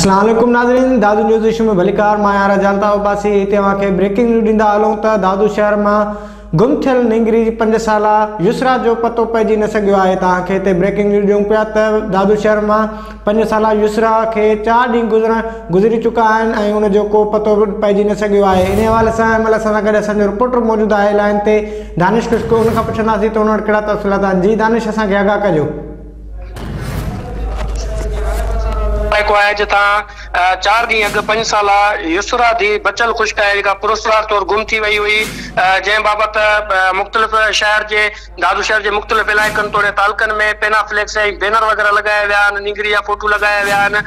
अस्सलाम वालेकुम नाज़रीन, दादू न्यूज़ इशू में भलीकार मां यार जानता उबासी हिते तव्हांखे ब्रेकिंग न्यूज़ ॾींदा हलूं त दादू शहर में गुम थियल निंगरी 5 साला युसरा जो पतो पइजी न सघियो आहे। तव्हांखे हिते ब्रेकिंग न्यूज़ ॾियूं पिया त दादू शहर में 5 साला युसरा खे 4 ॾींहं गुज़री चुका आहिनि ऐं उनजो को पतो पइजी न सघियो आहे। इन हवाले सां असां सां गॾु असांजो रिपोर्टर मौजूदु आहे लाइन ते दानिश खुशको, उन खां पुछंदासीं त उन वटि कहिड़ा तफ़सीलात आहिनि। जी दानिश, असांखे आगाह कजो। जिता 4 ॾींहं अॻु 5 साला युसरा धी बचल खुश्क है पुरस्कार तौर गुम थी वही हुई, जंहिं बाबति मुख़्तलिफ़ शहर के दादू शहर के मुख़्तलिफ़ इलाइक़नि तोड़े तालुकनि में पेना फ्लैक्स ऐं बैनर वग़ैरह लगाया विया आहिनि, निंगरी जा फोटो लगाया विया आहिनि।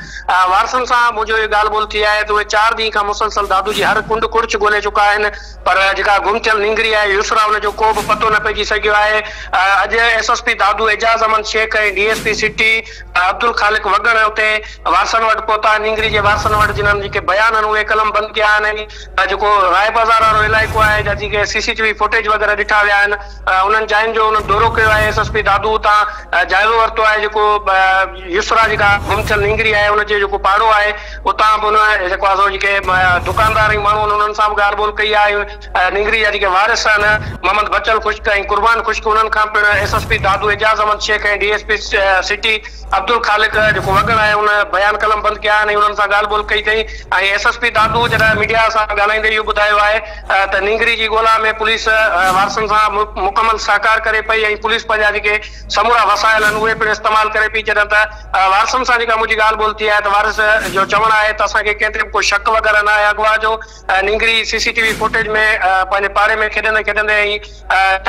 वारसनि सां मुंहिंजो इहो ॻाल्हि ॿोल थी आहे त उहे 4 ॾींहं खां मुसलसल दादू जी हर कुंड कुड़च ॻोल्हे चुका आहिनि, पर जेका गुम थियल निंगरी आहे युसरा उनजो को बि पतो न पइजी सघियो आहे। अॼु SSP दादू एजाज़ अहमद शेख ऐं DSP सिटी अब्दुल खालिक वगण उते वारसनि वटि पहुता, निंगरी जे वारसनि वटि जिन्हनि जेके बयान आहिनि उहे कलम बंदि कया आहिनि। जेको राय बाज़ार वारो इलाइक़ो आहे जा जेके CCTV फुटेज वग़ैरह ॾिठा विया आहिनि, उन्हनि जायुनि जो उन्हनि दौरो कयो आहे। SSP दादू उतां जाइज़ो वरितो आहे। जेको युसरा जेका गुम थियल निंगरी आहे उनजे जेको पाड़ो आहे उतां बि उन जेको आहे जेके दुकानदार ऐं माण्हू उन्हनि सां बि ॻाल्हि ॿोल कई आहे। निंगरी जा जेके वारिस आहिनि मोहम्मद बचल खुश्क ऐं कुर्बान खुश्क, उन्हनि खां पिणु SSP दादू एजाज़ अहमद शेख ऐं DSP सिटी अब्दुल खालिक जेको वगण आहे उन बयान कलम बंदि कया आहिनि, उन्हनि सां ॻाल्हि ॿोल कई अथई। ऐं SSP दादू जॾहिं मीडिया सां ॻाल्हाईंदे इहो ॿुधायो आहे त निंगरी जी ॻोल्हा में पुलिस वारसनि सां मुकमल सहकार करे पई ऐं पुलिस पंहिंजा जेके समूरा वसाइल आहिनि उहे पिणु इस्तेमालु करे पई। जॾहिं त वारसनि सां जेका मुंहिंजी ॻाल्हि ॿोल थी आहे त वारिस जो चवणु आहे त असांखे कंहिं ते को शक वग़ैरह न आहे। अॻुवा जो निंगरी CCTV फुटेज में पंहिंजे पाड़े में खेॾंदे खेॾंदे ऐं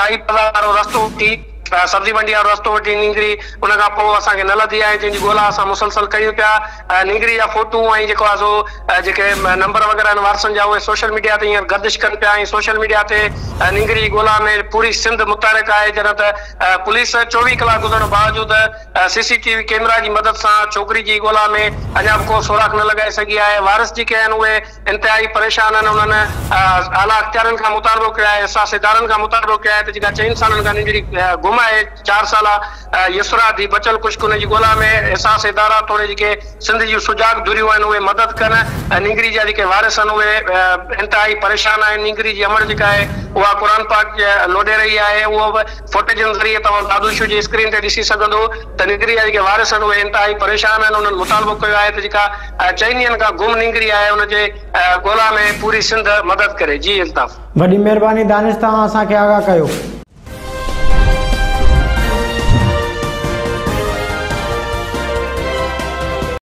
टाई बाज़ार वारो रस्तो वठी सब्जी मंडी वारो रस्तो वठी निंगरी उन खां पोइ असांखे न लधी आहे, जंहिंजी ॻोल्हा असां मुसलसल कयूं पिया। निंगरी जा फोटू ऐं जेको आहे सो जेके नंबर वग़ैरह आहिनि वारसनि जा उहे सोशल मीडिया ते हींअर गर्दिश कनि पिया ऐं सोशल मीडिया ते निंगरी ॻोल्हा में पूरी सिंध मुतहरिक आहे। जॾहिं त पुलिस 24 कलाक गुज़रण बावजूद CCTV कैमरा जी मदद सां छोकिरी जी ॻोल्हा में अञा बि को सुराख न लॻाए सघी आहे। वारिस जेके आहिनि उहे इंतिहाई परेशान आहिनि। उन्हनि आला अख़्तियारनि खां मुतालबो कयो आहे, एहसासेदारनि खां मुतालबो कयो आहे त जेका 4 सालनि खां निंगरी गुम आहे 4 साला युसरा दी बचल खुश्क उन जी ॻोल्हा में एहसास इदारा थोरे जेके सिंध जूं सुजाग दुरियूं आहिनि उहे मदद कनि। निंगरी जा जेके वारिस आहिनि उहे इंतिहाई परेशान आहिनि। निंगरी जी अमर जेका आहे उहा क़ुर पाक लोॾे रही आहे, उहो बि फुटेजनि ज़रिए तव्हां दादू शो जी स्क्रीन ते ॾिसी सघंदो त निंगरी जा जेके वारिस आहिनि उहे इंतिहाई परेशान आहिनि। उन्हनि मुतालबो कयो आहे त जेका 4 ॾींहंनि खां गुम निंगरी आहे उनजे ॻोल्हा में पूरी सिंध मदद करे। जी अल्ताफ़, वॾी महिरबानी दानिश, तव्हां असांखे आगाह कयो।